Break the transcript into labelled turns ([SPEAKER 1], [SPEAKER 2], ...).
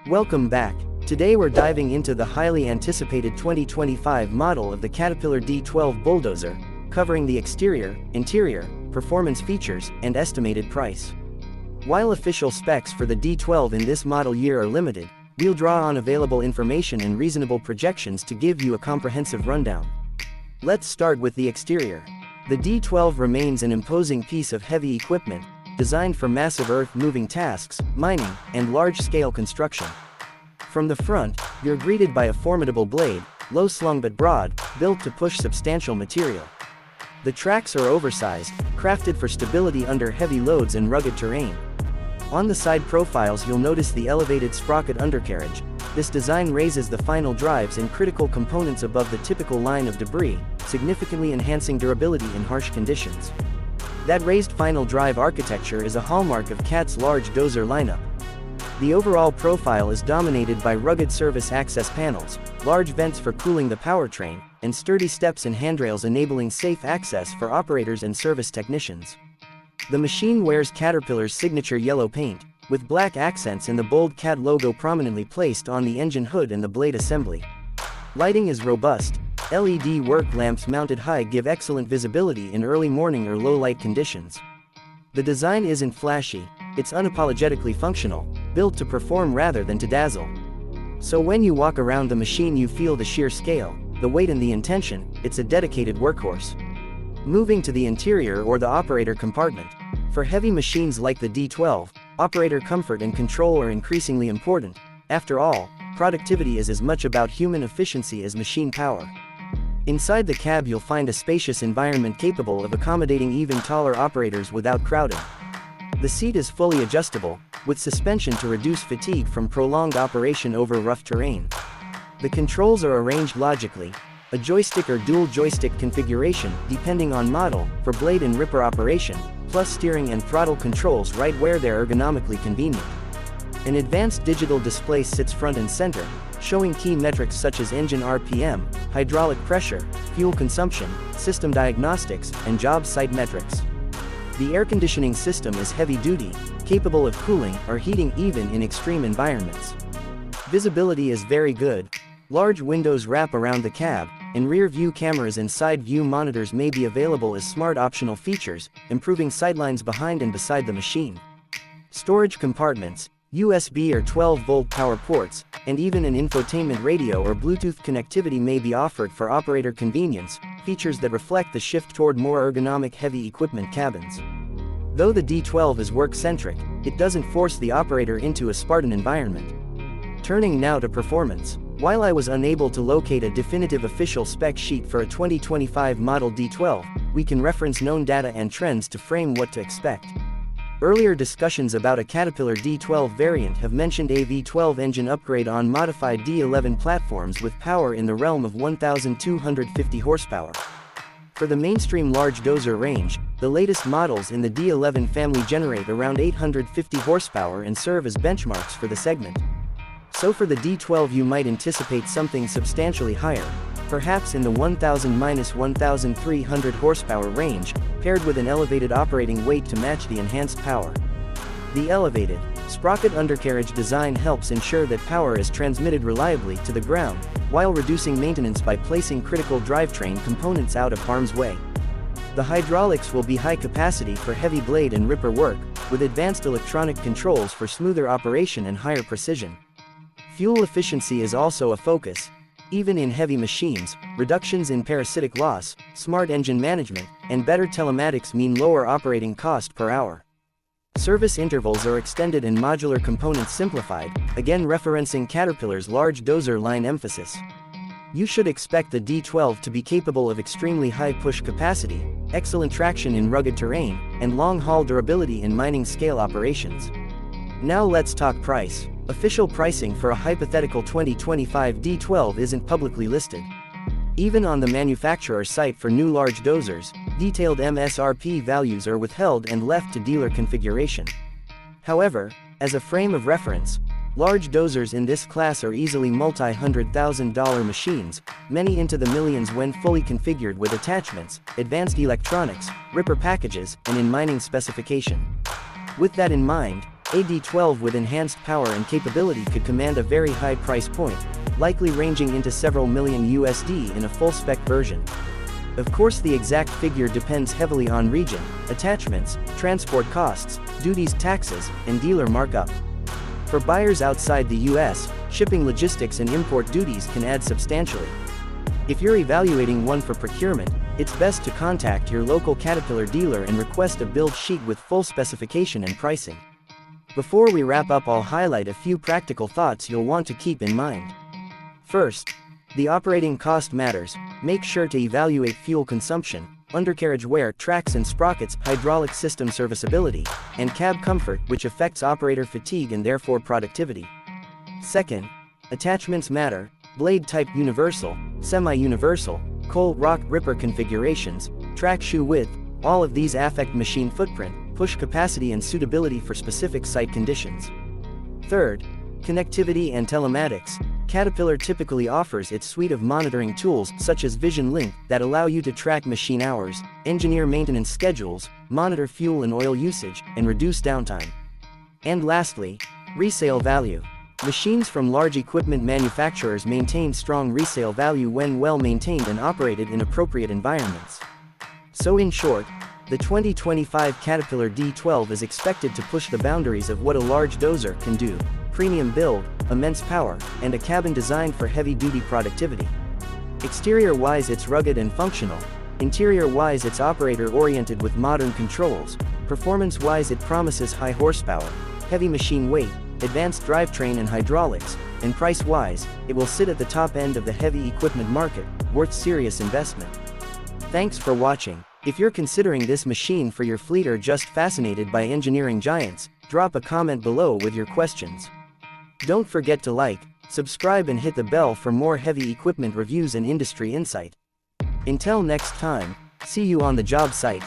[SPEAKER 1] Welcome back. Today we're diving into the highly anticipated 2025 model of the Caterpillar D12 bulldozer, covering the exterior, interior, performance features, and estimated price. While official specs for the D12 in this model year are limited, we'll draw on available information and reasonable projections to give you a comprehensive rundown. Let's start with the exterior. The D12 remains an imposing piece of heavy equipment, designed for massive earth-moving tasks, mining, and large-scale construction. From the front, you're greeted by a formidable blade, low-slung but broad, built to push substantial material. The tracks are oversized, crafted for stability under heavy loads and rugged terrain. On the side profiles you'll notice the elevated sprocket undercarriage. This design raises the final drives and critical components above the typical line of debris, significantly enhancing durability in harsh conditions. That raised final drive architecture is a hallmark of CAT's large dozer lineup. The overall profile is dominated by rugged service access panels, large vents for cooling the powertrain, and sturdy steps and handrails enabling safe access for operators and service technicians. The machine wears Caterpillar's signature yellow paint, with black accents and the bold CAT logo prominently placed on the engine hood and the blade assembly. Lighting is robust. LED work lamps mounted high give excellent visibility in early morning or low light conditions. The design isn't flashy, it's unapologetically functional, built to perform rather than to dazzle. So when you walk around the machine you feel the sheer scale, the weight and the intention. It's a dedicated workhorse. Moving to the interior or the operator compartment. For heavy machines like the D12, operator comfort and control are increasingly important. After all, productivity is as much about human efficiency as machine power. Inside the cab you'll find a spacious environment capable of accommodating even taller operators without crowding. The seat is fully adjustable, with suspension to reduce fatigue from prolonged operation over rough terrain. The controls are arranged logically, a joystick or dual joystick configuration depending on model, for blade and ripper operation, plus steering and throttle controls right where they're ergonomically convenient. An advanced digital display sits front and center, showing key metrics such as engine RPM, hydraulic pressure, fuel consumption, system diagnostics, and job site metrics. The air conditioning system is heavy-duty, capable of cooling or heating even in extreme environments. Visibility is very good. Large windows wrap around the cab, and rear-view cameras and side-view monitors may be available as smart optional features, improving sightlines behind and beside the machine. Storage compartments, USB or 12-volt power ports, and even an infotainment radio or Bluetooth connectivity may be offered for operator convenience, features that reflect the shift toward more ergonomic heavy equipment cabins. Though the D12 is work-centric, it doesn't force the operator into a Spartan environment. Turning now to performance. While I was unable to locate a definitive official spec sheet for a 2025 model D12, we can reference known data and trends to frame what to expect. Earlier discussions about a Caterpillar D12 variant have mentioned a V12 engine upgrade on modified D11 platforms with power in the realm of 1,250 horsepower. For the mainstream large dozer range, the latest models in the D11 family generate around 850 horsepower and serve as benchmarks for the segment. So for the D12 you might anticipate something substantially higher, perhaps in the 1,000–1,300 horsepower range, paired with an elevated operating weight to match the enhanced power. The elevated, sprocket undercarriage design helps ensure that power is transmitted reliably to the ground, while reducing maintenance by placing critical drivetrain components out of harm's way. The hydraulics will be high capacity for heavy blade and ripper work, with advanced electronic controls for smoother operation and higher precision. Fuel efficiency is also a focus. Even in heavy machines, reductions in parasitic loss, smart engine management, and better telematics mean lower operating cost per hour. Service intervals are extended and modular components simplified, again referencing Caterpillar's large dozer line emphasis. You should expect the D12 to be capable of extremely high push capacity, excellent traction in rugged terrain, and long-haul durability in mining scale operations. Now let's talk price. Official pricing for a hypothetical 2025 D12 isn't publicly listed. Even on the manufacturer's site for new large dozers, detailed MSRP values are withheld and left to dealer configuration. However, as a frame of reference, large dozers in this class are easily multi-$100,000 machines, many into the millions when fully configured with attachments, advanced electronics, ripper packages, and in mining specification. With that in mind, A D12 with enhanced power and capability could command a very high price point, likely ranging into several million USD in a full-spec version. Of course, the exact figure depends heavily on region, attachments, transport costs, duties, taxes, and dealer markup. For buyers outside the US, shipping logistics and import duties can add substantially. If you're evaluating one for procurement, it's best to contact your local Caterpillar dealer and request a build sheet with full specification and pricing. Before we wrap up, I'll highlight a few practical thoughts you'll want to keep in mind. First, the operating cost matters. Make sure to evaluate fuel consumption, undercarriage wear, tracks and sprockets, hydraulic system serviceability, and cab comfort, which affects operator fatigue and therefore productivity. Second, attachments matter. Blade type universal, semi-universal, coal, rock, ripper configurations, track shoe width, all of these affect machine footprint, push capacity and suitability for specific site conditions. Third, connectivity and telematics. Caterpillar typically offers its suite of monitoring tools such as Vision Link that allow you to track machine hours, engineer maintenance schedules, monitor fuel and oil usage, and reduce downtime. And lastly, resale value. Machines from large equipment manufacturers maintain strong resale value when well maintained and operated in appropriate environments. So in short, the 2025 Caterpillar D12 is expected to push the boundaries of what a large dozer can do. Premium build, immense power, and a cabin designed for heavy-duty productivity. Exterior-wise, it's rugged and functional. Interior-wise, it's operator-oriented with modern controls. Performance-wise, it promises high horsepower, heavy machine weight, advanced drivetrain and hydraulics, and price-wise, it will sit at the top end of the heavy equipment market, worth serious investment. Thanks for watching. If you're considering this machine for your fleet or just fascinated by engineering giants, drop a comment below with your questions. Don't forget to like, subscribe and hit the bell for more heavy equipment reviews and industry insight. Until next time, see you on the job site.